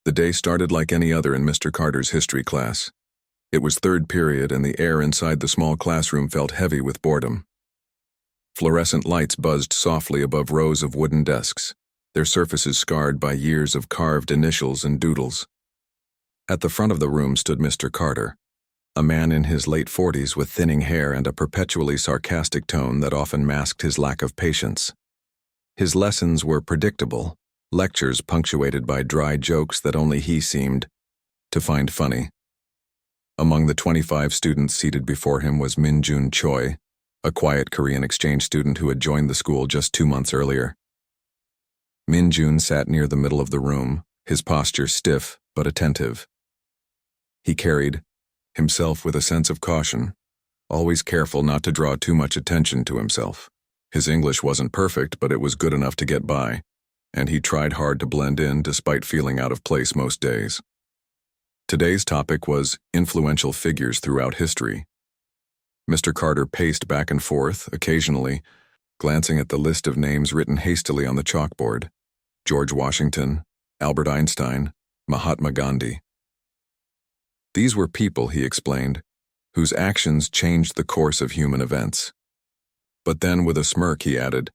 The day started like any other in Mr. Carter's history class. It was third period, and the air inside the small classroom felt heavy with boredom. Fluorescent lights buzzed softly above rows of wooden desks, their surfaces scarred by years of carved initials and doodles. At the front of the room stood Mr. Carter, a man in his late 40s with thinning hair and a perpetually sarcastic tone that often masked his lack of patience. His lessons were predictable, lectures punctuated by dry jokes that only he seemed to find funny. Among the 25 students seated before him was Min-Jun Choi, a quiet Korean exchange student who had joined the school just 2 months earlier. Min-Jun sat near the middle of the room, his posture stiff but attentive. He carried himself with a sense of caution, always careful not to draw too much attention to himself. His English wasn't perfect, but it was good enough to get by, and he tried hard to blend in despite feeling out of place most days. Today's topic was influential figures throughout history. Mr. Carter paced back and forth, occasionally glancing at the list of names written hastily on the chalkboard: George Washington, Albert Einstein, Mahatma Gandhi. These were people, he explained, whose actions changed the course of human events. But then, with a smirk, he added,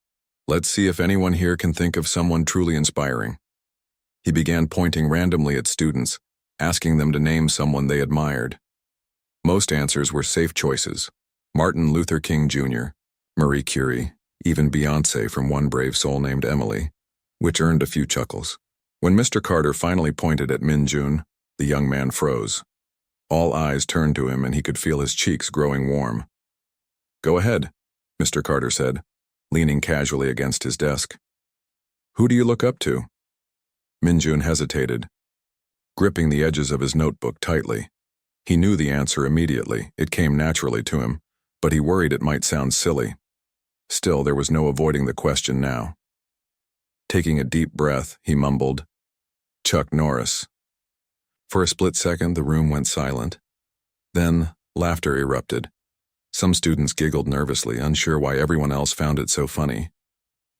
"Let's see if anyone here can think of someone truly inspiring." He began pointing randomly at students, asking them to name someone they admired. Most answers were safe choices: Martin Luther King Jr., Marie Curie, even Beyoncé from one brave soul named Emily, which earned a few chuckles. When Mr. Carter finally pointed at Min-Jun, the young man froze. All eyes turned to him, and he could feel his cheeks growing warm. "Go ahead," Mr. Carter said, leaning casually against his desk. "Who do you look up to?" Min-Jun hesitated, gripping the edges of his notebook tightly. He knew the answer immediately. It came naturally to him, but he worried it might sound silly. Still, there was no avoiding the question now. Taking a deep breath, he mumbled, "Chuck Norris." For a split second, the room went silent. Then, laughter erupted. Some students giggled nervously, unsure why everyone else found it so funny.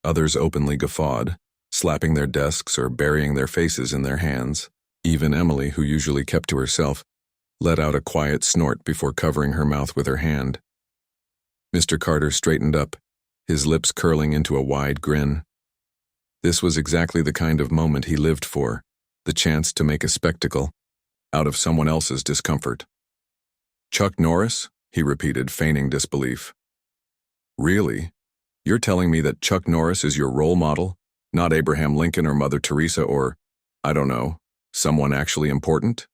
Others openly guffawed, slapping their desks or burying their faces in their hands. Even Emily, who usually kept to herself, let out a quiet snort before covering her mouth with her hand. Mr. Carter straightened up, his lips curling into a wide grin. This was exactly the kind of moment he lived for, the chance to make a spectacle out of someone else's discomfort. "Chuck Norris?" he repeated, feigning disbelief. "Really? You're telling me that Chuck Norris is your role model, not Abraham Lincoln or Mother Teresa or, I don't know, someone actually important?"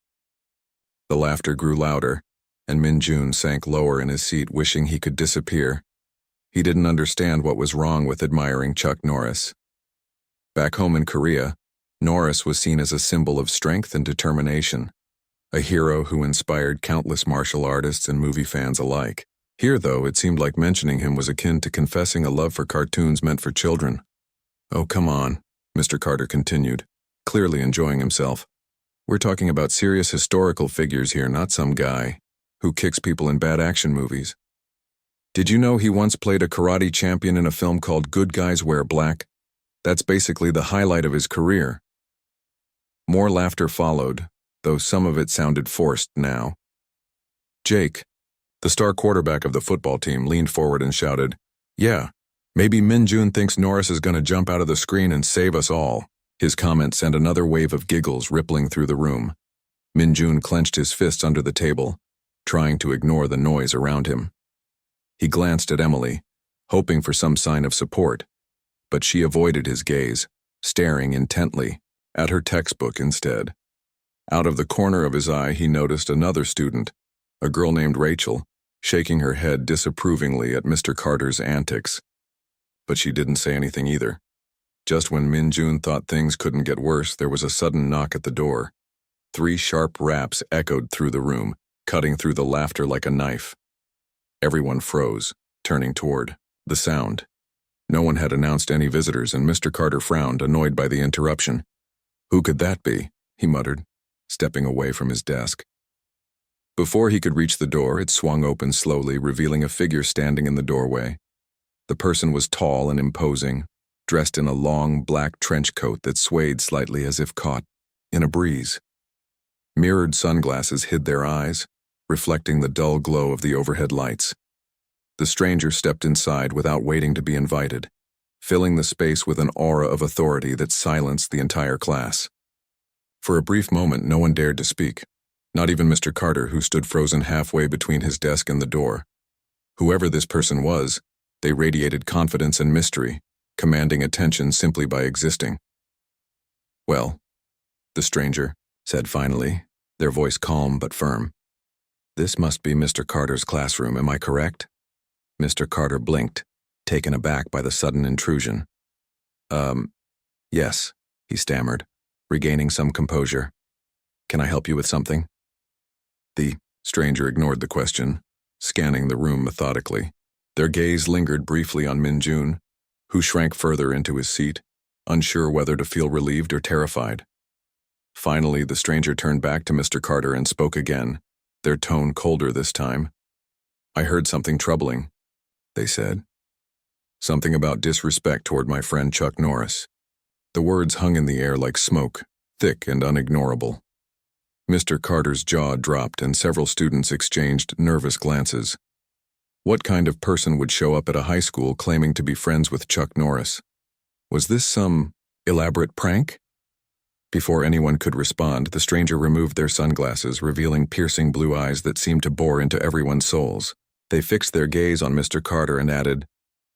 The laughter grew louder, and Min-Jun sank lower in his seat, wishing he could disappear. He didn't understand what was wrong with admiring Chuck Norris. Back home in Korea, Norris was seen as a symbol of strength and determination, a hero who inspired countless martial artists and movie fans alike. Here, though, it seemed like mentioning him was akin to confessing a love for cartoons meant for children. "Oh, come on," Mr. Carter continued, clearly enjoying himself. "We're talking about serious historical figures here, not some guy who kicks people in bad action movies. Did you know he once played a karate champion in a film called Good Guys Wear Black? That's basically the highlight of his career." More laughter followed, though some of it sounded forced now. Jake, the star quarterback of the football team, leaned forward and shouted, "Yeah, maybe Min-Jun thinks Norris is going to jump out of the screen and save us all." His comment sent another wave of giggles rippling through the room. Min-Jun clenched his fists under the table, trying to ignore the noise around him. He glanced at Emily, hoping for some sign of support, but she avoided his gaze, staring intently at her textbook instead. Out of the corner of his eye, he noticed another student, a girl named Rachel, shaking her head disapprovingly at Mr. Carter's antics. But she didn't say anything either. Just when Min-Jun thought things couldn't get worse, there was a sudden knock at the door. 3 sharp raps echoed through the room, cutting through the laughter like a knife. Everyone froze, turning toward the sound. No one had announced any visitors, and Mr. Carter frowned, annoyed by the interruption. "Who could that be?" he muttered, stepping away from his desk. Before he could reach the door, it swung open slowly, revealing a figure standing in the doorway. The person was tall and imposing, dressed in a long black trench coat that swayed slightly as if caught in a breeze. Mirrored sunglasses hid their eyes, reflecting the dull glow of the overhead lights. The stranger stepped inside without waiting to be invited, filling the space with an aura of authority that silenced the entire class. For a brief moment, no one dared to speak, not even Mr. Carter, who stood frozen halfway between his desk and the door. Whoever this person was, they radiated confidence and mystery, commanding attention simply by existing. "Well," the stranger said finally, their voice calm but firm. "This must be Mr. Carter's classroom, am I correct?" Mr. Carter blinked, taken aback by the sudden intrusion. Yes," he stammered, regaining some composure. "Can I help you with something?" The stranger ignored the question, scanning the room methodically. Their gaze lingered briefly on Min-jun, who shrank further into his seat, unsure whether to feel relieved or terrified. Finally, the stranger turned back to Mr. Carter and spoke again, their tone colder this time. "I heard something troubling," they said. "Something about disrespect toward my friend Chuck Norris." The words hung in the air like smoke, thick and unignorable. Mr. Carter's jaw dropped and several students exchanged nervous glances. What kind of person would show up at a high school claiming to be friends with Chuck Norris? Was this some elaborate prank? Before anyone could respond, the stranger removed their sunglasses, revealing piercing blue eyes that seemed to bore into everyone's souls. They fixed their gaze on Mr. Carter and added,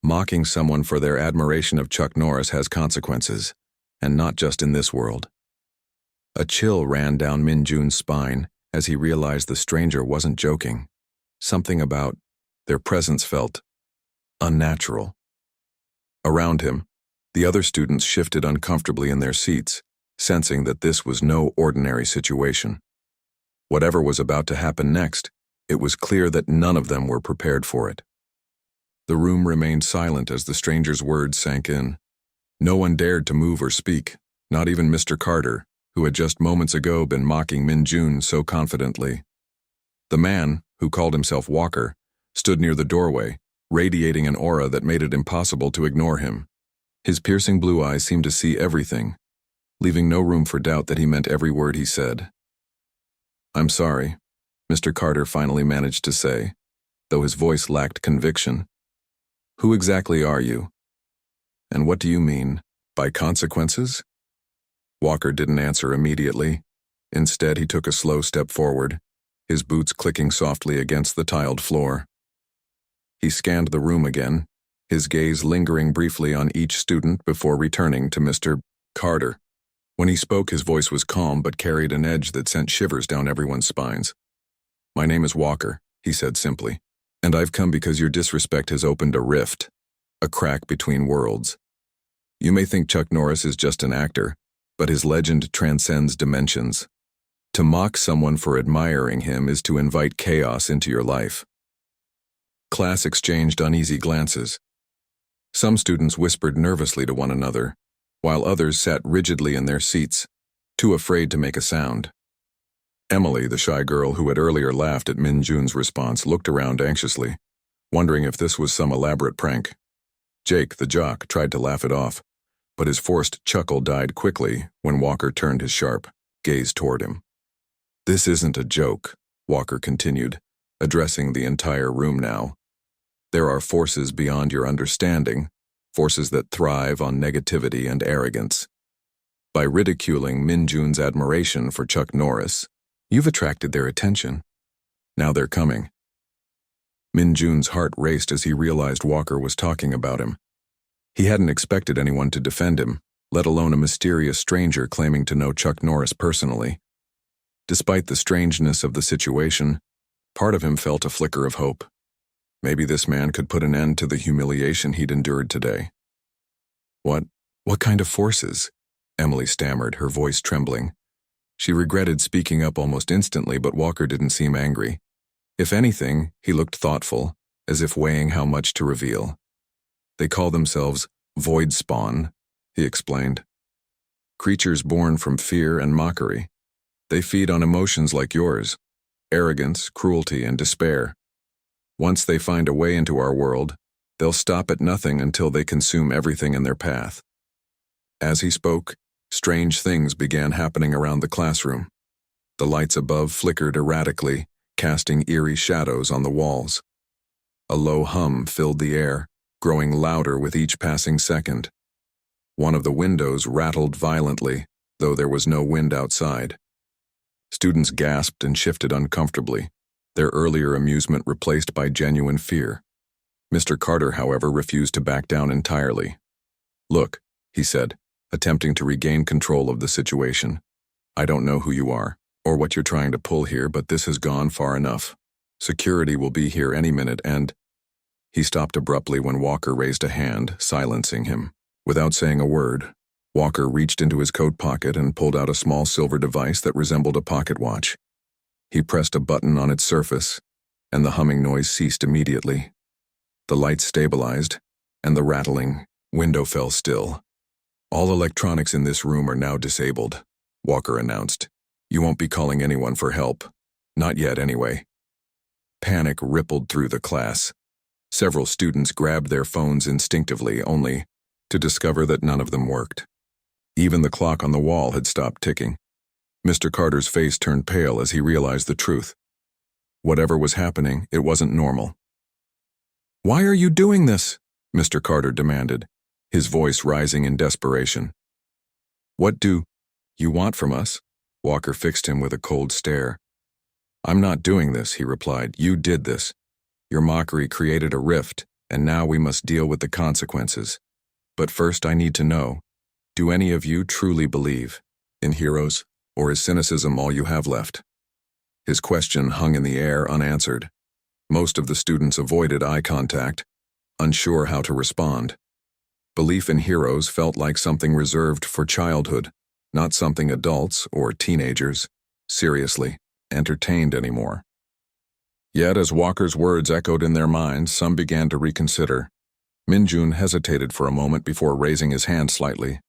"Mocking someone for their admiration of Chuck Norris has consequences, and not just in this world." A chill ran down Min-jun's spine as he realized the stranger wasn't joking. Something about their presence felt unnatural. Around him, the other students shifted uncomfortably in their seats, sensing that this was no ordinary situation. Whatever was about to happen next, it was clear that none of them were prepared for it. The room remained silent as the stranger's words sank in. No one dared to move or speak, not even Mr. Carter, who had just moments ago been mocking Min-jun so confidently. The man, who called himself Walker, stood near the doorway, radiating an aura that made it impossible to ignore him. His piercing blue eyes seemed to see everything, leaving no room for doubt that he meant every word he said. "I'm sorry," Mr. Carter finally managed to say, though his voice lacked conviction. "Who exactly are you? And what do you mean by consequences?" Walker didn't answer immediately. Instead, he took a slow step forward, his boots clicking softly against the tiled floor. He scanned the room again, his gaze lingering briefly on each student before returning to Mr. Carter. When he spoke, his voice was calm but carried an edge that sent shivers down everyone's spines. "My name is Walker," he said simply, "and I've come because your disrespect has opened a rift, a crack between worlds. You may think Chuck Norris is just an actor, but his legend transcends dimensions. To mock someone for admiring him is to invite chaos into your life." Class exchanged uneasy glances. Some students whispered nervously to one another, while others sat rigidly in their seats, too afraid to make a sound. Emily, the shy girl who had earlier laughed at Min-jun's response, looked around anxiously, wondering if this was some elaborate prank. Jake, the jock, tried to laugh it off, but his forced chuckle died quickly when Walker turned his sharp gaze toward him. "This isn't a joke," Walker continued, addressing the entire room now. "There are forces beyond your understanding, forces that thrive on negativity and arrogance. By ridiculing Min-jun's admiration for Chuck Norris, you've attracted their attention. Now they're coming." Min-jun's heart raced as he realized Walker was talking about him. He hadn't expected anyone to defend him, let alone a mysterious stranger claiming to know Chuck Norris personally. Despite the strangeness of the situation, part of him felt a flicker of hope. Maybe this man could put an end to the humiliation he'd endured today. What kind of forces?" Emily stammered, her voice trembling. She regretted speaking up almost instantly, but Walker didn't seem angry. If anything, he looked thoughtful, as if weighing how much to reveal. "They call themselves void spawn," he explained. "Creatures born from fear and mockery. They feed on emotions like yours, arrogance, cruelty, and despair. Once they find a way into our world, they'll stop at nothing until they consume everything in their path." As he spoke, Strange things began happening around the classroom. The lights above flickered erratically, casting eerie shadows on the walls. A low hum filled the air, growing louder with each passing second. One of the windows rattled violently, though there was no wind outside. Students gasped and shifted uncomfortably, their earlier amusement replaced by genuine fear. Mr. Carter, however, refused to back down entirely. "Look," he said, attempting to regain control of the situation. "I don't know who you are, or what you're trying to pull here, but this has gone far enough. Security will be here any minute and—" He stopped abruptly when Walker raised a hand, silencing him. Without saying a word, Walker reached into his coat pocket and pulled out a small silver device that resembled a pocket watch. He pressed a button on its surface, and the humming noise ceased immediately. The lights stabilized, and the rattling window fell still. "All electronics in this room are now disabled," Walker announced. "You won't be calling anyone for help. Not yet, anyway." Panic rippled through the class. Several students grabbed their phones instinctively, only to discover that none of them worked. Even the clock on the wall had stopped ticking. Mr. Carter's face turned pale as he realized the truth. Whatever was happening, it wasn't normal. "Why are you doing this?" Mr. Carter demanded, his voice rising in desperation. "What do you want from us?" Walker fixed him with a cold stare. "I'm not doing this," he replied. "You did this. Your mockery created a rift, and now we must deal with the consequences. But first I need to know, do any of you truly believe in heroes, or is cynicism all you have left?" His question hung in the air unanswered. Most of the students avoided eye contact, unsure how to respond. Belief in heroes felt like something reserved for childhood, not something adults or teenagers, seriously, entertained anymore. Yet as Walker's words echoed in their minds, some began to reconsider. Minjun hesitated for a moment before raising his hand slightly.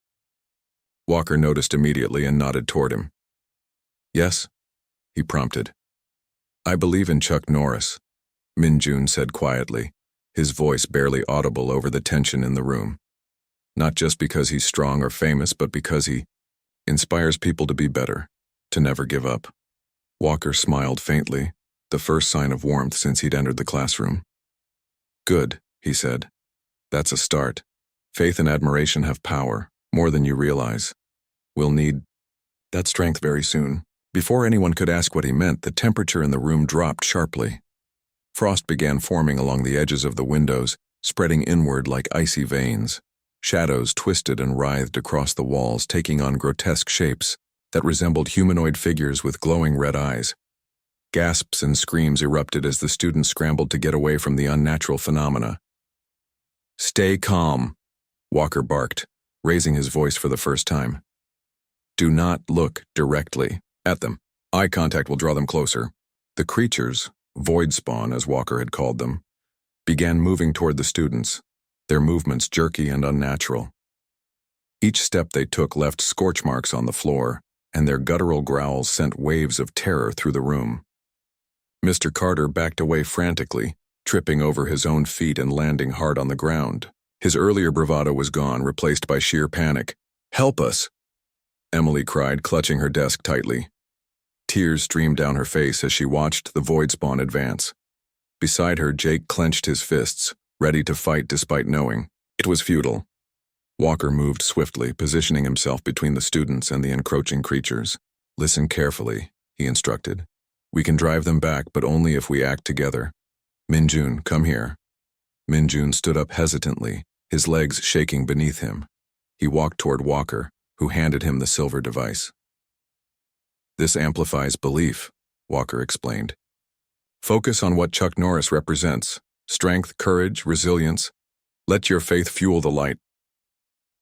Walker noticed immediately and nodded toward him. "Yes," he prompted. "I believe in Chuck Norris," Minjun said quietly, his voice barely audible over the tension in the room. "Not just because he's strong or famous, but because he inspires people to be better, to never give up." Walker smiled faintly, the first sign of warmth since he'd entered the classroom. "Good," he said. "That's a start. Faith and admiration have power, more than you realize. We'll need that strength very soon." Before anyone could ask what he meant, the temperature in the room dropped sharply. Frost began forming along the edges of the windows, spreading inward like icy veins. Shadows twisted and writhed across the walls, taking on grotesque shapes that resembled humanoid figures with glowing red eyes. Gasps and screams erupted as the students scrambled to get away from the unnatural phenomena. "Stay calm," Walker barked, raising his voice for the first time. "Do not look directly at them. Eye contact will draw them closer." The creatures, void spawn as Walker had called them, began moving toward the students, their movements jerky and unnatural. Each step they took left scorch marks on the floor, and their guttural growls sent waves of terror through the room. Mr. Carter backed away frantically, tripping over his own feet and landing hard on the ground. His earlier bravado was gone, replaced by sheer panic. "Help us!" Emily cried, clutching her desk tightly. Tears streamed down her face as she watched the void spawn advance. Beside her, Jake clenched his fists, ready to fight despite knowing it was futile. Walker moved swiftly, positioning himself between the students and the encroaching creatures. "Listen carefully," he instructed. "We can drive them back, but only if we act together. Minjun, come here." Minjun stood up hesitantly, his legs shaking beneath him. He walked toward Walker, who handed him the silver device. "This amplifies belief," Walker explained. "Focus on what Chuck Norris represents: strength, courage, resilience. Let your faith fuel the light."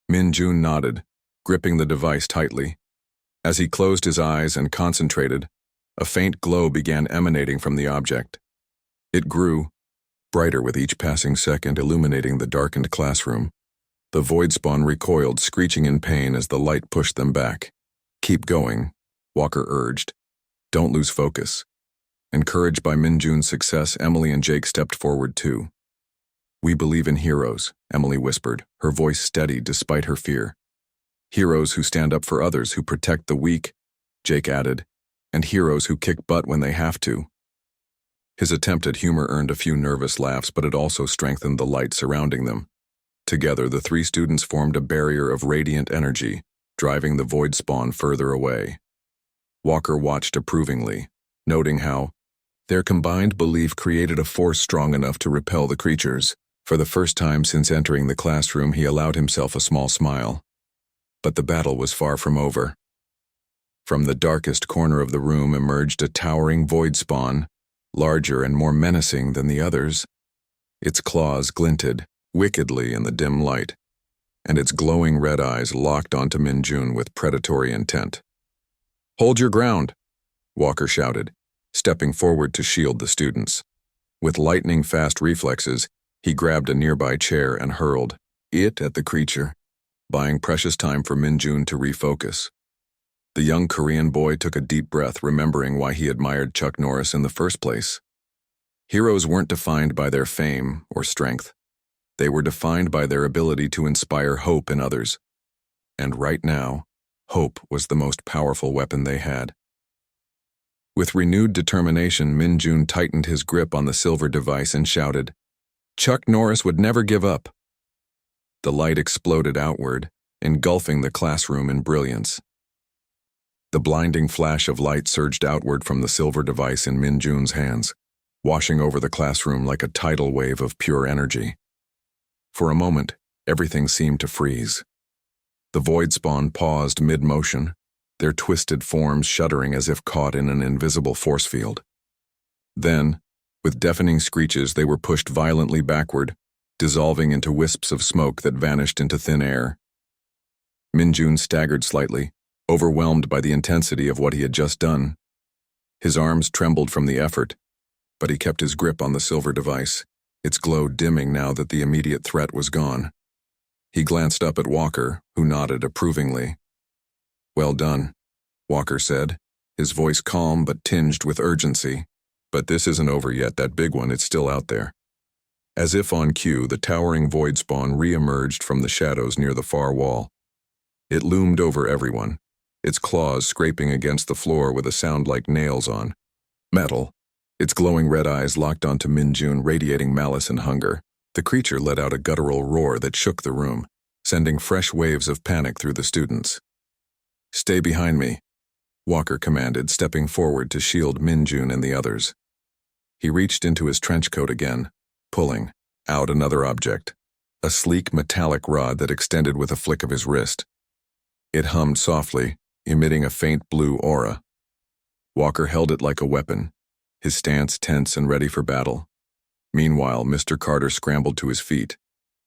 Minjun nodded, gripping the device tightly. As he closed his eyes and concentrated, a faint glow began emanating from the object. It grew, brighter with each passing second, illuminating the darkened classroom. The void spawn recoiled, screeching in pain as the light pushed them back. "Keep going," Walker urged. "Don't lose focus." Encouraged by Minjun's success, Emily and Jake stepped forward too. "We believe in heroes," Emily whispered, her voice steady despite her fear. Heroes who stand up for others, who protect the weak, Jake added, and heroes who kick butt when they have to. His attempt at humor earned a few nervous laughs, but it also strengthened the light surrounding them. Together, the three students formed a barrier of radiant energy, driving the void spawn further away. Walker watched approvingly, noting how their combined belief created a force strong enough to repel the creatures. For the first time since entering the classroom, he allowed himself a small smile. But the battle was far from over. From the darkest corner of the room emerged a towering void spawn, larger and more menacing than the others. Its claws glinted wickedly in the dim light, and its glowing red eyes locked onto Minjun with predatory intent. "Hold your ground," Walker shouted, stepping forward to shield the students. With lightning-fast reflexes, he grabbed a nearby chair and hurled it at the creature, buying precious time for Minjun to refocus. The young Korean boy took a deep breath, remembering why he admired Chuck Norris in the first place. Heroes weren't defined by their fame or strength. They were defined by their ability to inspire hope in others. And right now, hope was the most powerful weapon they had. With renewed determination, Minjun tightened his grip on the silver device and shouted, "Chuck Norris would never give up." The light exploded outward, engulfing the classroom in brilliance. The blinding flash of light surged outward from the silver device in Minjun's hands, washing over the classroom like a tidal wave of pure energy. For a moment, everything seemed to freeze. The void spawn paused mid-motion, their twisted forms shuddering as if caught in an invisible force field. Then, with deafening screeches, they were pushed violently backward, dissolving into wisps of smoke that vanished into thin air. Minjun staggered slightly, overwhelmed by the intensity of what he had just done. His arms trembled from the effort, but he kept his grip on the silver device, its glow dimming now that the immediate threat was gone. He glanced up at Walker, who nodded approvingly. "Well done," Walker said, his voice calm but tinged with urgency. "But this isn't over yet, that big one, it's still out there." As if on cue, the towering void spawn re-emerged from the shadows near the far wall. It loomed over everyone, its claws scraping against the floor with a sound like nails on metal. Its glowing red eyes locked onto Minjun, radiating malice and hunger. The creature let out a guttural roar that shook the room, sending fresh waves of panic through the students. "Stay behind me," Walker commanded, stepping forward to shield Minjun and the others. He reached into his trench coat again, pulling out another object, a sleek metallic rod that extended with a flick of his wrist. It hummed softly, emitting a faint blue aura. Walker held it like a weapon, his stance tense and ready for battle. Meanwhile, Mr. Carter scrambled to his feet,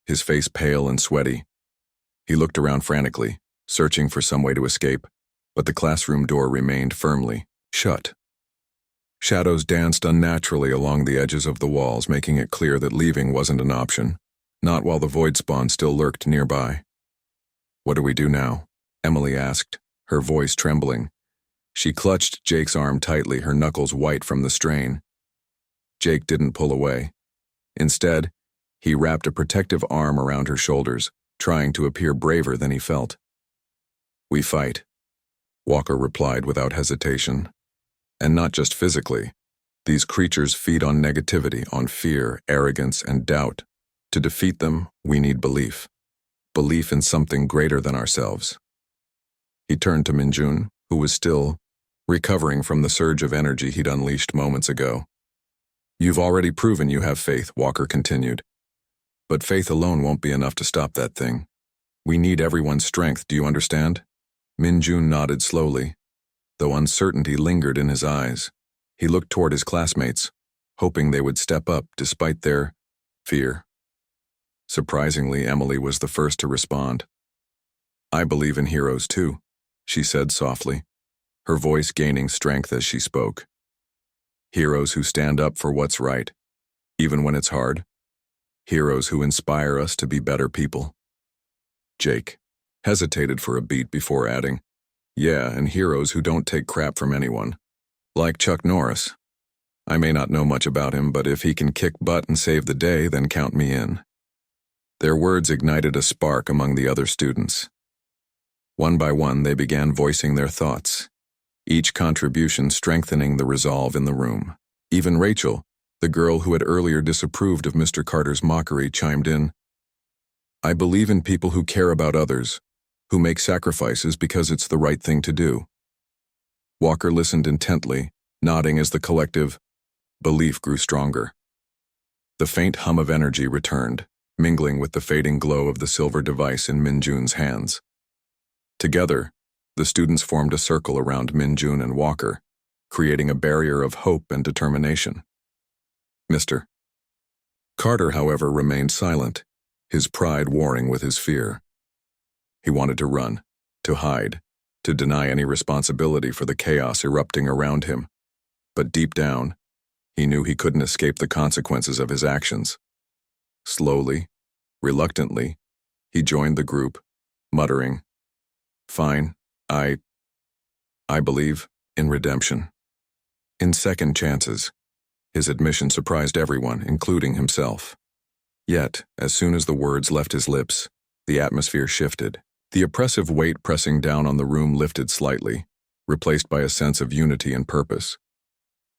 his face pale and sweaty. He looked around frantically, searching for some way to escape, but the classroom door remained firmly shut. Shadows danced unnaturally along the edges of the walls, making it clear that leaving wasn't an option, not while the void spawn still lurked nearby. "What do we do now?" Emily asked, her voice trembling. She clutched Jake's arm tightly, her knuckles white from the strain. Jake didn't pull away. Instead, he wrapped a protective arm around her shoulders, trying to appear braver than he felt. "We fight," Walker replied without hesitation. "And not just physically. These creatures feed on negativity, on fear, arrogance, and doubt. To defeat them, we need belief. Belief in something greater than ourselves." He turned to Minjun, who was still recovering from the surge of energy he'd unleashed moments ago. "You've already proven you have faith," Walker continued. "But faith alone won't be enough to stop that thing. We need everyone's strength, do you understand?" Minjun nodded slowly, though uncertainty lingered in his eyes. He looked toward his classmates, hoping they would step up despite their fear. Surprisingly, Emily was the first to respond. "I believe in heroes too," she said softly, her voice gaining strength as she spoke. "Heroes who stand up for what's right, even when it's hard. Heroes who inspire us to be better people." Jake hesitated for a beat before adding, "Yeah, and heroes who don't take crap from anyone. Like Chuck Norris. I may not know much about him, but if he can kick butt and save the day, then count me in." Their words ignited a spark among the other students. One by one, they began voicing their thoughts, each contribution strengthening the resolve in the room. Even Rachel, the girl who had earlier disapproved of Mr. Carter's mockery, chimed in. I believe in people who care about others, who make sacrifices because it's the right thing to do. Walker listened intently, nodding as the collective belief grew stronger. The faint hum of energy returned, mingling with the fading glow of the silver device in Minjun's hands. Together, the students formed a circle around Minjun and Walker, creating a barrier of hope and determination. Mr. Carter, however, remained silent, his pride warring with his fear. He wanted to run, to hide, to deny any responsibility for the chaos erupting around him. But deep down, he knew he couldn't escape the consequences of his actions. Slowly, reluctantly, he joined the group, muttering, Fine, I believe in redemption. In second chances. His admission surprised everyone, including himself. Yet, as soon as the words left his lips, the atmosphere shifted. The oppressive weight pressing down on the room lifted slightly, replaced by a sense of unity and purpose.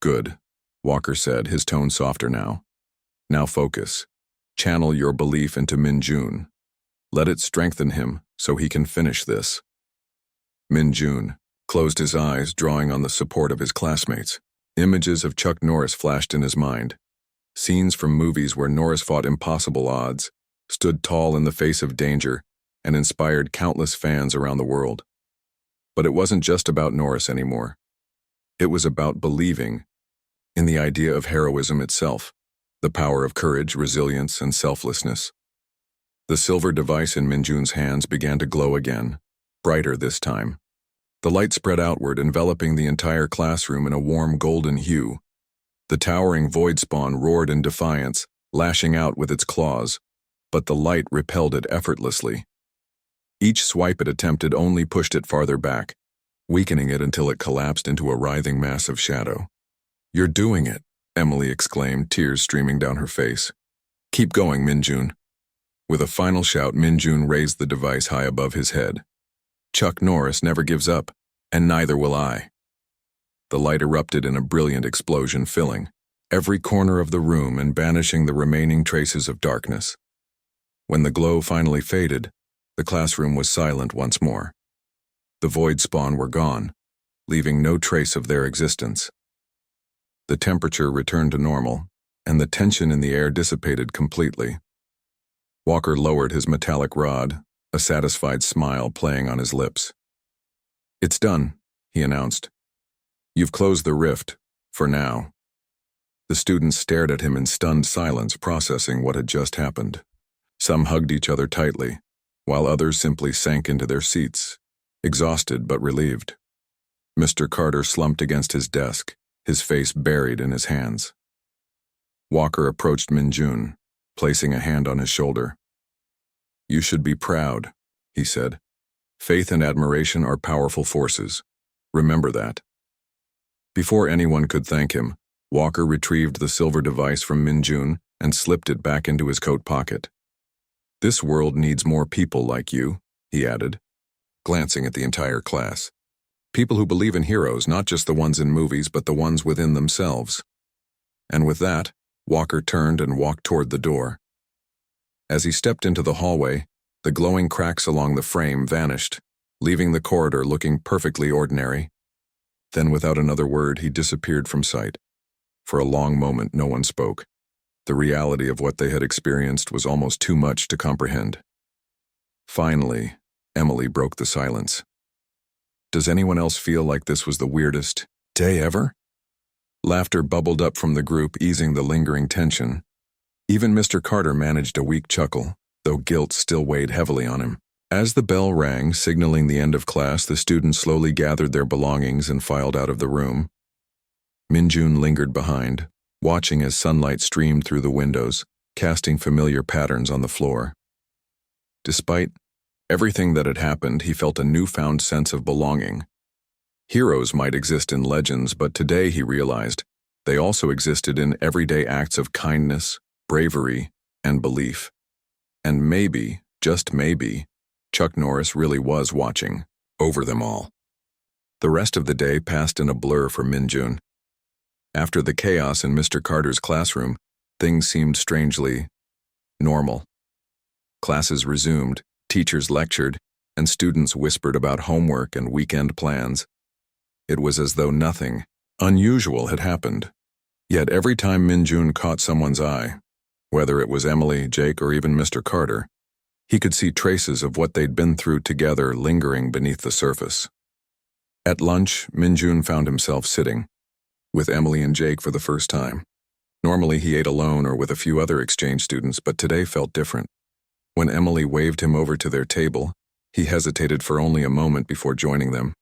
Good, Walker said, his tone softer now. Now focus. Channel your belief into Minjun. Let it strengthen him so he can finish this. Minjun closed his eyes, drawing on the support of his classmates. Images of Chuck Norris flashed in his mind. Scenes from movies where Norris fought impossible odds, stood tall in the face of danger, and inspired countless fans around the world. But it wasn't just about Norris anymore. It was about believing in the idea of heroism itself, the power of courage, resilience, and selflessness. The silver device in Minjun's hands began to glow again, brighter this time. The light spread outward, enveloping the entire classroom in a warm golden hue. The towering void spawn roared in defiance, lashing out with its claws, but the light repelled it effortlessly. Each swipe it attempted only pushed it farther back, weakening it until it collapsed into a writhing mass of shadow. You're doing it, Emily exclaimed, tears streaming down her face. Keep going, Minjun. With a final shout, Minjun raised the device high above his head. Chuck Norris never gives up, and neither will I. The light erupted in a brilliant explosion, filling every corner of the room and banishing the remaining traces of darkness. When the glow finally faded, the classroom was silent once more. The void spawn were gone, leaving no trace of their existence. The temperature returned to normal, and the tension in the air dissipated completely. Walker lowered his metallic rod, a satisfied smile playing on his lips. It's done, he announced. You've closed the rift, for now. The students stared at him in stunned silence, processing what had just happened. Some hugged each other tightly, while others simply sank into their seats, exhausted but relieved. Mr. Carter slumped against his desk, his face buried in his hands. Walker approached Minjun, placing a hand on his shoulder. You should be proud, he said. Faith and admiration are powerful forces. Remember that. Before anyone could thank him, Walker retrieved the silver device from Minjun and slipped it back into his coat pocket. This world needs more people like you, he added, glancing at the entire class. People who believe in heroes, not just the ones in movies, but the ones within themselves. And with that, Walker turned and walked toward the door. As he stepped into the hallway, the glowing cracks along the frame vanished, leaving the corridor looking perfectly ordinary. Then, without another word, he disappeared from sight. For a long moment, no one spoke. The reality of what they had experienced was almost too much to comprehend. Finally, Emily broke the silence. Does anyone else feel like this was the weirdest day ever? Laughter bubbled up from the group, easing the lingering tension. Even Mr. Carter managed a weak chuckle, though guilt still weighed heavily on him. As the bell rang, signaling the end of class, the students slowly gathered their belongings and filed out of the room. Minjun lingered behind, watching as sunlight streamed through the windows, casting familiar patterns on the floor. Despite everything that had happened, he felt a newfound sense of belonging. Heroes might exist in legends, but today, he realized, they also existed in everyday acts of kindness, bravery, and belief. And maybe, just maybe, Chuck Norris really was watching. over them all. The rest of the day passed in a blur for Minjun. After the chaos in Mr. Carter's classroom, things seemed strangely normal. Classes resumed, teachers lectured, and students whispered about homework and weekend plans. It was as though nothing unusual had happened. Yet every time Minjun caught someone's eye, whether it was Emily, Jake, or even Mr. Carter, he could see traces of what they'd been through together lingering beneath the surface. At lunch, Minjun found himself sitting with Emily and Jake for the first time. Normally he ate alone or with a few other exchange students, but today felt different. When Emily waved him over to their table, he hesitated for only a moment before joining them.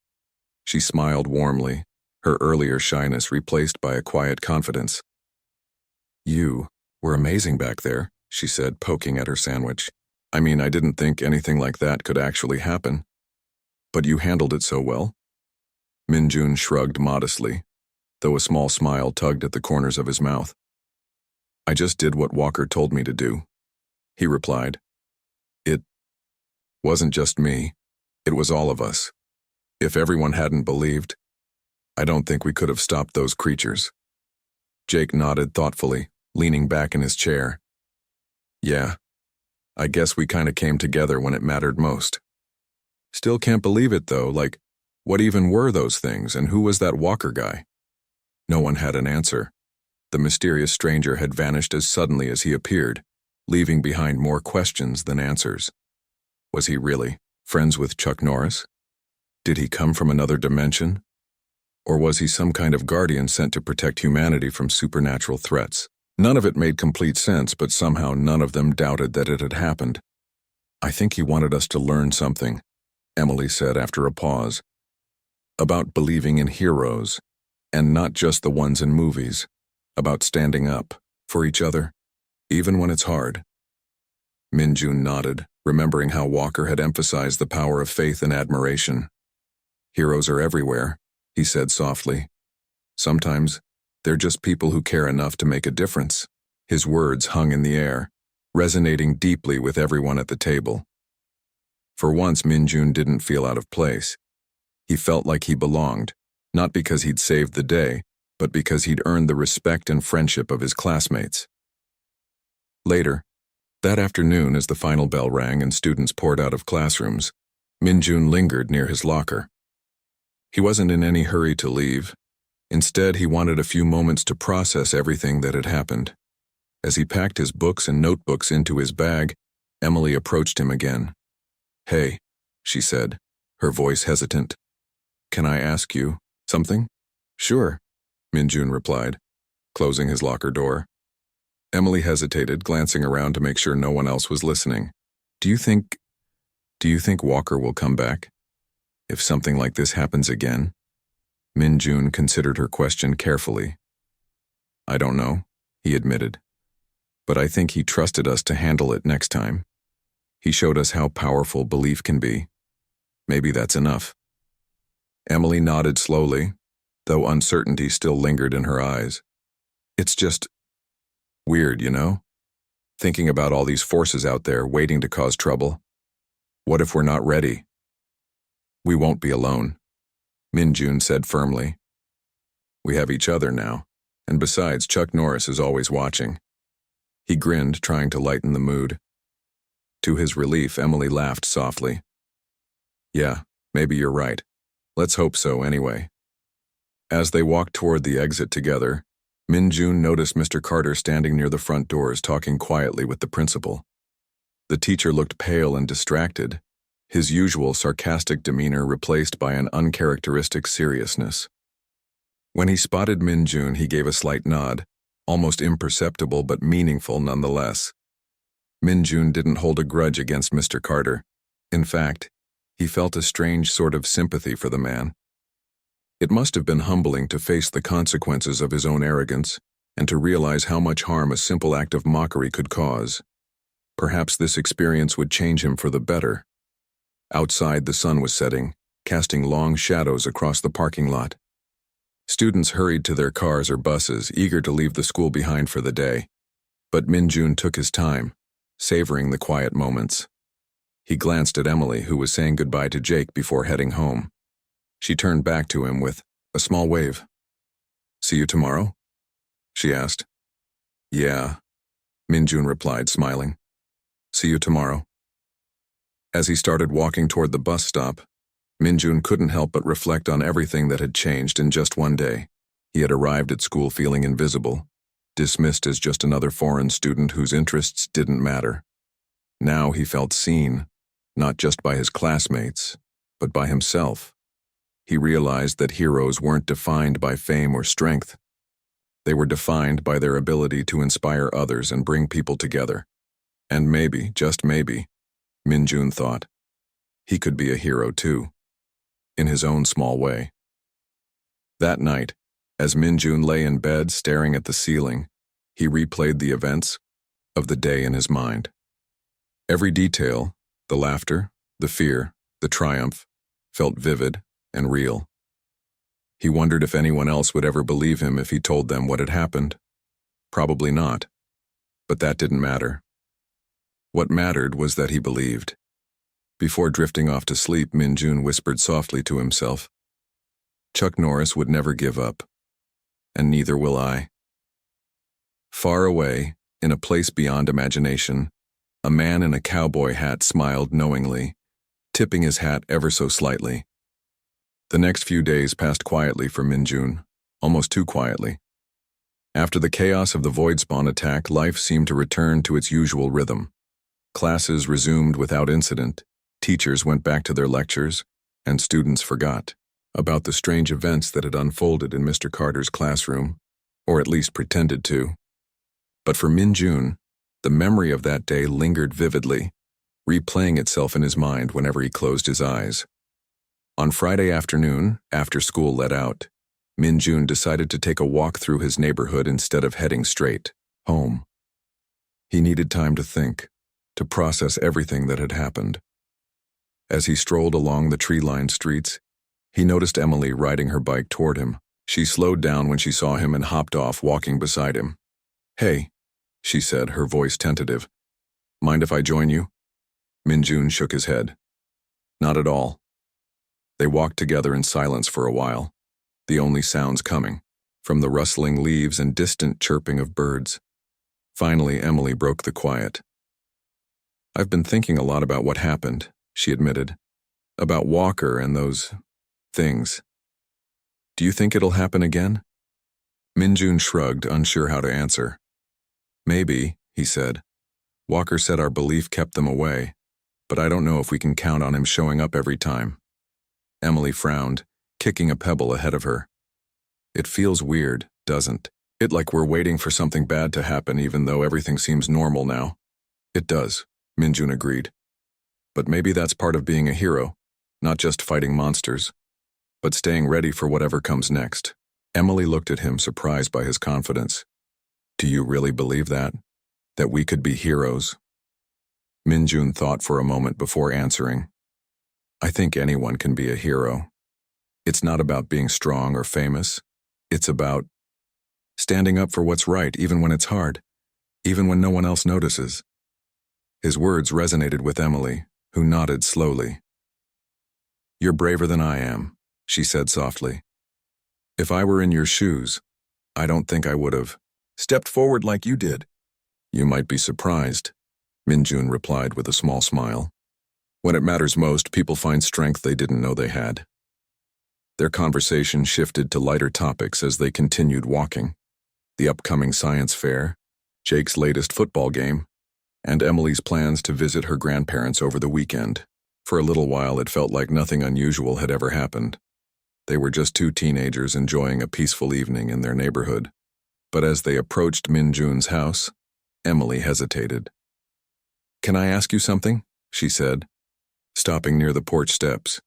She smiled warmly, her earlier shyness replaced by a quiet confidence. "You were amazing back there," she said, poking at her sandwich. "I mean, I didn't think anything like that could actually happen. But you handled it so well." Minjun shrugged modestly, though a small smile tugged at the corners of his mouth. "I just did what Walker told me to do," he replied. "It wasn't just me. It was all of us. If everyone hadn't believed, I don't think we could have stopped those creatures." Jake nodded thoughtfully, leaning back in his chair. "Yeah, I guess we kinda came together when it mattered most." "Still can't believe it, though. Like, what even were those things, and who was that Walker guy?" No one had an answer. The mysterious stranger had vanished as suddenly as he appeared, leaving behind more questions than answers. Was he really friends with Chuck Norris? Did he come from another dimension? Or was he some kind of guardian sent to protect humanity from supernatural threats? None of it made complete sense, but somehow none of them doubted that it had happened. "I think he wanted us to learn something," Emily said after a pause. "About believing in heroes, and not just the ones in movies. About standing up for each other, even when it's hard." Minjun nodded, remembering how Walker had emphasized the power of faith and admiration. "Heroes are everywhere," he said softly. "Sometimes they're just people who care enough to make a difference." His words hung in the air, resonating deeply with everyone at the table. For once, Minjun didn't feel out of place. He felt like he belonged, not because he'd saved the day, but because he'd earned the respect and friendship of his classmates. Later, that afternoon, as the final bell rang and students poured out of classrooms, Minjun lingered near his locker. He wasn't in any hurry to leave. Instead, he wanted a few moments to process everything that had happened. As he packed his books and notebooks into his bag, Emily approached him again. "Hey," she said, her voice hesitant. "Can I ask you something?" "Sure," Minjun replied, closing his locker door. Emily hesitated, glancing around to make sure no one else was listening. Do you think Walker will come back? If something like this happens again?" Minjun considered her question carefully. "I don't know," he admitted. "But I think he trusted us to handle it next time. He showed us how powerful belief can be. Maybe that's enough." Emily nodded slowly, though uncertainty still lingered in her eyes. "It's just weird, you know? Thinking about all these forces out there waiting to cause trouble. What if we're not ready?" "We won't be alone," Minjun said firmly. "We have each other now, and besides, Chuck Norris is always watching." He grinned, trying to lighten the mood. To his relief, Emily laughed softly. "Yeah, maybe you're right. Let's hope so anyway." As they walked toward the exit together, Minjun noticed Mr. Carter standing near the front doors talking quietly with the principal. The teacher looked pale and distracted, his usual sarcastic demeanor replaced by an uncharacteristic seriousness. When he spotted Minjun, he gave a slight nod, almost imperceptible but meaningful nonetheless. Minjun didn't hold a grudge against Mr. Carter. In fact, he felt a strange sort of sympathy for the man. It must have been humbling to face the consequences of his own arrogance and to realize how much harm a simple act of mockery could cause. Perhaps this experience would change him for the better. Outside, the sun was setting, casting long shadows across the parking lot. Students hurried to their cars or buses, eager to leave the school behind for the day. But Minjun took his time, savoring the quiet moments. He glanced at Emily, who was saying goodbye to Jake before heading home. She turned back to him with a small wave. "See you tomorrow?" she asked. "Yeah," Minjun replied, smiling. "See you tomorrow." As he started walking toward the bus stop, Minjun couldn't help but reflect on everything that had changed in just one day. He had arrived at school feeling invisible, dismissed as just another foreign student whose interests didn't matter. Now he felt seen, not just by his classmates, but by himself. He realized that heroes weren't defined by fame or strength. They were defined by their ability to inspire others and bring people together. And maybe, just maybe, Minjun thought, he could be a hero too, in his own small way. That night, as Minjun lay in bed staring at the ceiling, he replayed the events of the day in his mind. Every detail, the laughter, the fear, the triumph, felt vivid and real. He wondered if anyone else would ever believe him if he told them what had happened. Probably not. But that didn't matter. What mattered was that he believed. Before drifting off to sleep, Minjun whispered softly to himself, "Chuck Norris would never give up. And neither will I." Far away, in a place beyond imagination, a man in a cowboy hat smiled knowingly, tipping his hat ever so slightly. The next few days passed quietly for Minjun, almost too quietly. After the chaos of the void spawn attack, life seemed to return to its usual rhythm. Classes resumed without incident, teachers went back to their lectures, and students forgot about the strange events that had unfolded in Mr. Carter's classroom, or at least pretended to. But for Minjun, the memory of that day lingered vividly, replaying itself in his mind whenever he closed his eyes. On Friday afternoon, after school let out, Minjun decided to take a walk through his neighborhood instead of heading straight home. He needed time to think, to process everything that had happened. As he strolled along the tree-lined streets, he noticed Emily riding her bike toward him. She slowed down when she saw him and hopped off, walking beside him. "Hey," she said, her voice tentative. "Mind if I join you?" Minjun shook his head. "Not at all." They walked together in silence for a while, the only sounds coming from the rustling leaves and distant chirping of birds. Finally, Emily broke the quiet. "I've been thinking a lot about what happened," she admitted. "About Walker and those things. Do you think it'll happen again?" Minjun shrugged, unsure how to answer. "Maybe," he said. "Walker said our belief kept them away, but I don't know if we can count on him showing up every time." Emily frowned, kicking a pebble ahead of her. "It feels weird, doesn't it, like we're waiting for something bad to happen even though everything seems normal now?" "It does," Minjun agreed. "But maybe that's part of being a hero, not just fighting monsters, but staying ready for whatever comes next." Emily looked at him, surprised by his confidence. "Do you really believe that? That we could be heroes?" Minjun thought for a moment before answering. "I think anyone can be a hero. It's not about being strong or famous. It's about standing up for what's right even when it's hard, even when no one else notices." His words resonated with Emily, who nodded slowly. "You're braver than I am," she said softly. "If I were in your shoes, I don't think I would have stepped forward like you did." "You might be surprised," Minjun replied with a small smile. "When it matters most, people find strength they didn't know they had." Their conversation shifted to lighter topics as they continued walking. The upcoming science fair, Jake's latest football game, and Emily's plans to visit her grandparents over the weekend. For a little while, it felt like nothing unusual had ever happened. They were just two teenagers enjoying a peaceful evening in their neighborhood. But as they approached Minjun's house, Emily hesitated. "Can I ask you something?" she said, stopping near the porch steps.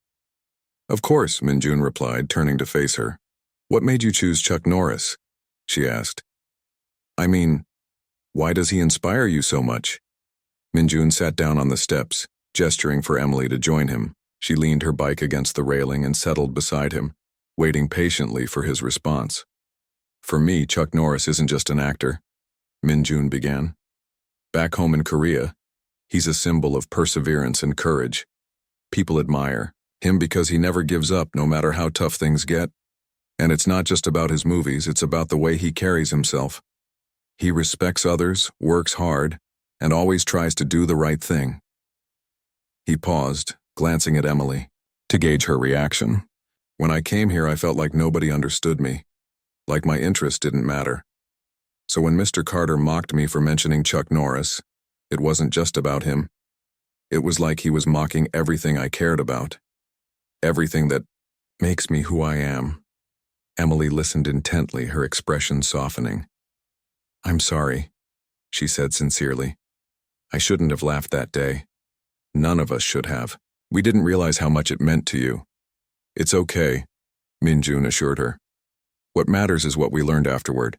"Of course," Minjun replied, turning to face her. "What made you choose Chuck Norris?" she asked. "I mean, why does he inspire you so much?" Minjun sat down on the steps, gesturing for Emily to join him. She leaned her bike against the railing and settled beside him, waiting patiently for his response. "For me, Chuck Norris isn't just an actor," Minjun began. "Back home in Korea, He's a symbol of perseverance and courage. People admire him because he never gives up no matter how tough things get. And it's not just about his movies, it's about the way he carries himself. He respects others, works hard, and always tries to do the right thing. He paused, glancing at Emily, to gauge her reaction. When I came here, I felt like nobody understood me, like my interest didn't matter. So when Mr. Carter mocked me for mentioning Chuck Norris, it wasn't just about him. It was like he was mocking everything I cared about. Everything that makes me who I am. Emily listened intently, her expression softening. "I'm sorry," she said sincerely. "I shouldn't have laughed that day. None of us should have. We didn't realize how much it meant to you." "It's okay," Minjun assured her. "What matters is what we learned afterward,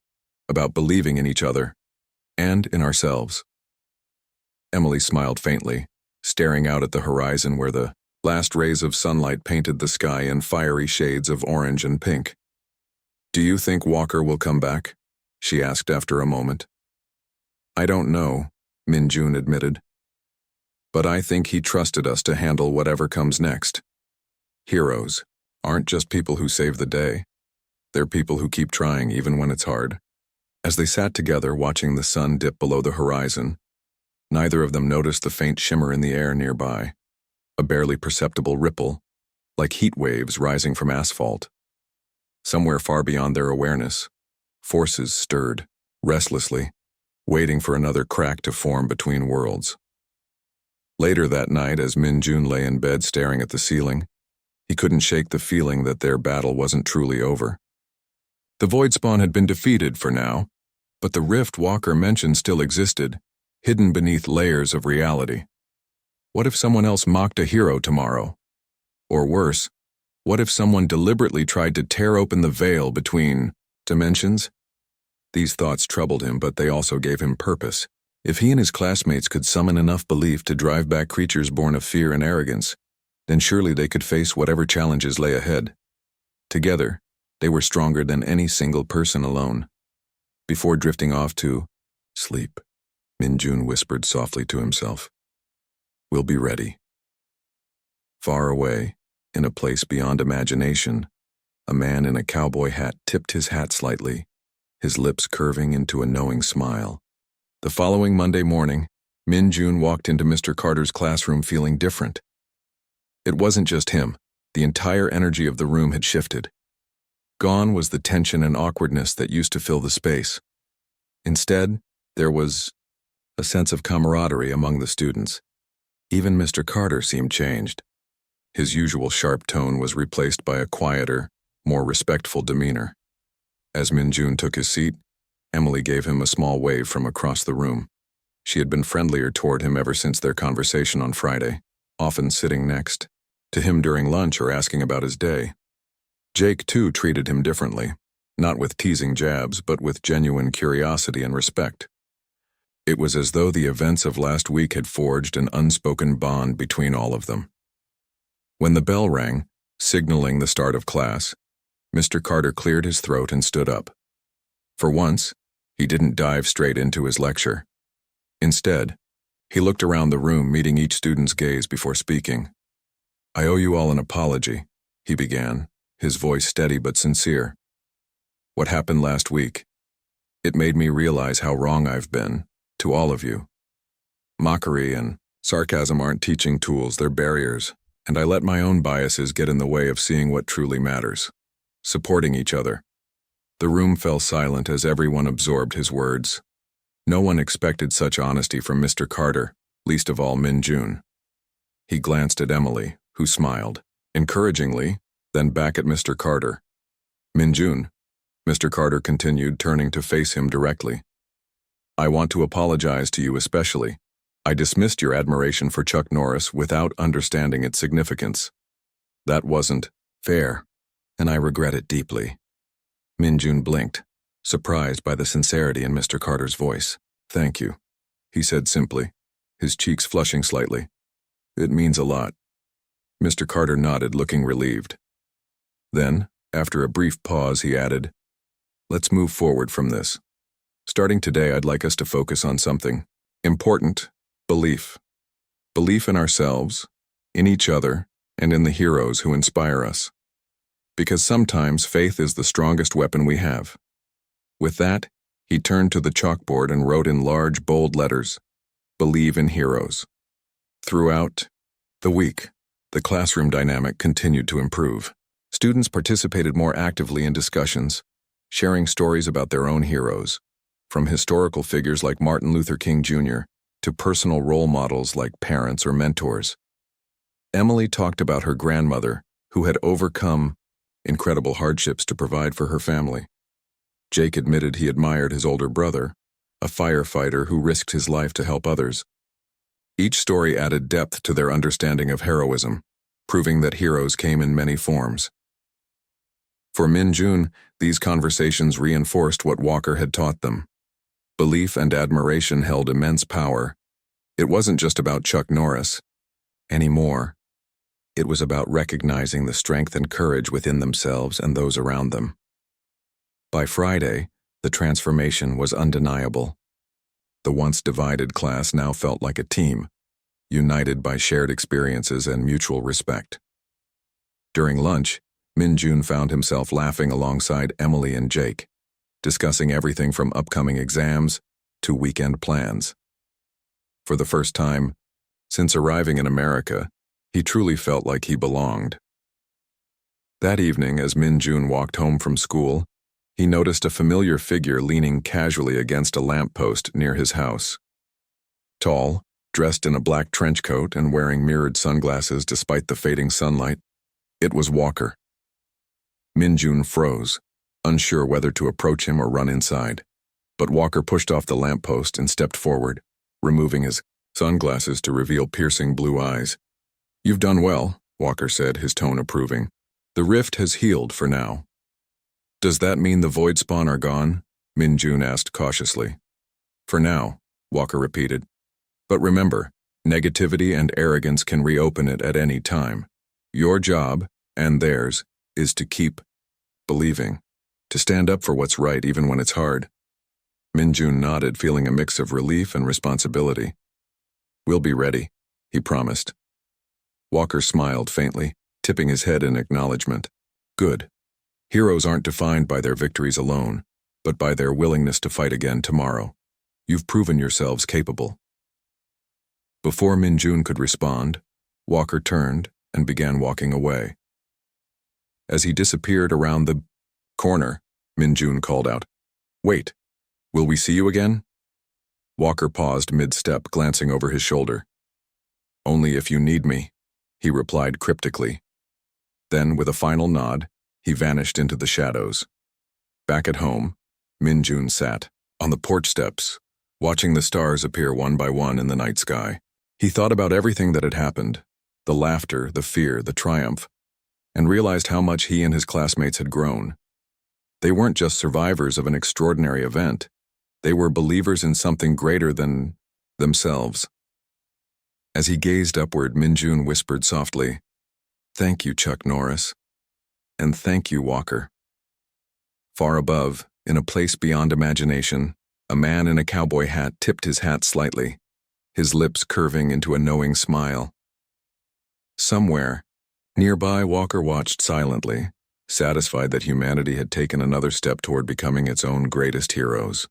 about believing in each other, and in ourselves." Emily smiled faintly, staring out at the horizon where the last rays of sunlight painted the sky in fiery shades of orange and pink. "Do you think Walker will come back?" she asked after a moment. "I don't know," Minjun admitted. "But I think he trusted us to handle whatever comes next. Heroes aren't just people who save the day. They're people who keep trying even when it's hard." As they sat together watching the sun dip below the horizon, neither of them noticed the faint shimmer in the air nearby, a barely perceptible ripple, like heat waves rising from asphalt. Somewhere far beyond their awareness, forces stirred, restlessly, waiting for another crack to form between worlds. Later that night, as Minjun lay in bed staring at the ceiling, he couldn't shake the feeling that their battle wasn't truly over. The Void Spawn had been defeated for now, but the rift Walker mentioned still existed, hidden beneath layers of reality. What if someone else mocked a hero tomorrow? Or worse, what if someone deliberately tried to tear open the veil between dimensions? These thoughts troubled him, but they also gave him purpose. If he and his classmates could summon enough belief to drive back creatures born of fear and arrogance, then surely they could face whatever challenges lay ahead. Together, they were stronger than any single person alone. Before drifting off to sleep, Minjun whispered softly to himself, "We'll be ready." Far away, in a place beyond imagination, a man in a cowboy hat tipped his hat slightly, his lips curving into a knowing smile. The following Monday morning, Minjun walked into Mr. Carter's classroom feeling different. It wasn't just him. The entire energy of the room had shifted. Gone was the tension and awkwardness that used to fill the space. Instead, there was a sense of camaraderie among the students. Even Mr. Carter seemed changed. His usual sharp tone was replaced by a quieter, more respectful demeanor. As Minjun took his seat, Emily gave him a small wave from across the room. She had been friendlier toward him ever since their conversation on Friday, often sitting next to him during lunch or asking about his day. Jake, too, treated him differently, not with teasing jabs, but with genuine curiosity and respect. It was as though the events of last week had forged an unspoken bond between all of them. When the bell rang, signaling the start of class, Mr. Carter cleared his throat and stood up. For once, he didn't dive straight into his lecture. Instead, he looked around the room, meeting each student's gaze before speaking. "I owe you all an apology," he began, his voice steady but sincere. "What happened last week? It made me realize how wrong I've been, to all of you. Mockery and sarcasm aren't teaching tools, they're barriers, and I let my own biases get in the way of seeing what truly matters, supporting each other." The room fell silent as everyone absorbed his words. No one expected such honesty from Mr. Carter, least of all Minjun. He glanced at Emily, who smiled, encouragingly, then back at Mr. Carter. "Minjun," Mr. Carter continued, turning to face him directly, "I want to apologize to you especially. I dismissed your admiration for Chuck Norris without understanding its significance. That wasn't fair, and I regret it deeply." Minjun blinked, surprised by the sincerity in Mr. Carter's voice. "Thank you," he said simply, his cheeks flushing slightly. "It means a lot." Mr. Carter nodded, looking relieved. Then, after a brief pause, he added, "Let's move forward from this. Starting today, I'd like us to focus on something important: belief. Belief in ourselves, in each other, and in the heroes who inspire us. Because sometimes faith is the strongest weapon we have. With that, he turned to the chalkboard and wrote in large, bold letters, "Believe in heroes." Throughout the week, the classroom dynamic continued to improve. Students participated more actively in discussions, sharing stories about their own heroes, from historical figures like Martin Luther King Jr. to personal role models like parents or mentors. Emily talked about her grandmother, who had overcome incredible hardships to provide for her family. Jake admitted he admired his older brother, a firefighter who risked his life to help others. Each story added depth to their understanding of heroism, proving that heroes came in many forms. For Min-jun, these conversations reinforced what Walker had taught them. Belief and admiration held immense power. It wasn't just about Chuck Norris anymore. It was about recognizing the strength and courage within themselves and those around them. By Friday, the transformation was undeniable. The once divided class now felt like a team, united by shared experiences and mutual respect. During lunch, Min-jun found himself laughing alongside Emily and Jake, discussing everything from upcoming exams to weekend plans. For the first time since arriving in America, he truly felt like he belonged. That evening, as Min-jun walked home from school, he noticed a familiar figure leaning casually against a lamppost near his house. Tall, dressed in a black trench coat and wearing mirrored sunglasses despite the fading sunlight, it was Walker. Min-jun froze, unsure whether to approach him or run inside. But Walker pushed off the lamppost and stepped forward, removing his sunglasses to reveal piercing blue eyes. "You've done well," Walker said, his tone approving. "The rift has healed for now." "Does that mean the void spawn are gone?" Min-jun asked cautiously. "For now," Walker repeated. "But remember, negativity and arrogance can reopen it at any time. Your job, and theirs, is to keep believing, to stand up for what's right even when it's hard." Min-jun nodded, feeling a mix of relief and responsibility. "We'll be ready," he promised. Walker smiled faintly, tipping his head in acknowledgement. "Good. Heroes aren't defined by their victories alone, but by their willingness to fight again tomorrow. You've proven yourselves capable." Before Min-jun could respond, Walker turned and began walking away. As he disappeared around the corner, Min-jun called out, "Wait, will we see you again?" Walker paused mid-step, glancing over his shoulder. "Only if you need me," he replied cryptically. Then, with a final nod, he vanished into the shadows. Back at home, Min-jun sat on the porch steps, watching the stars appear one by one in the night sky. He thought about everything that had happened, the laughter, the fear, the triumph, and realized how much he and his classmates had grown. They weren't just survivors of an extraordinary event. They were believers in something greater than themselves. As he gazed upward, Min-jun whispered softly, "Thank you, Chuck Norris. And thank you, Walker." Far above, in a place beyond imagination, a man in a cowboy hat tipped his hat slightly, his lips curving into a knowing smile. Somewhere, nearby, Walker watched silently, satisfied that humanity had taken another step toward becoming its own greatest heroes.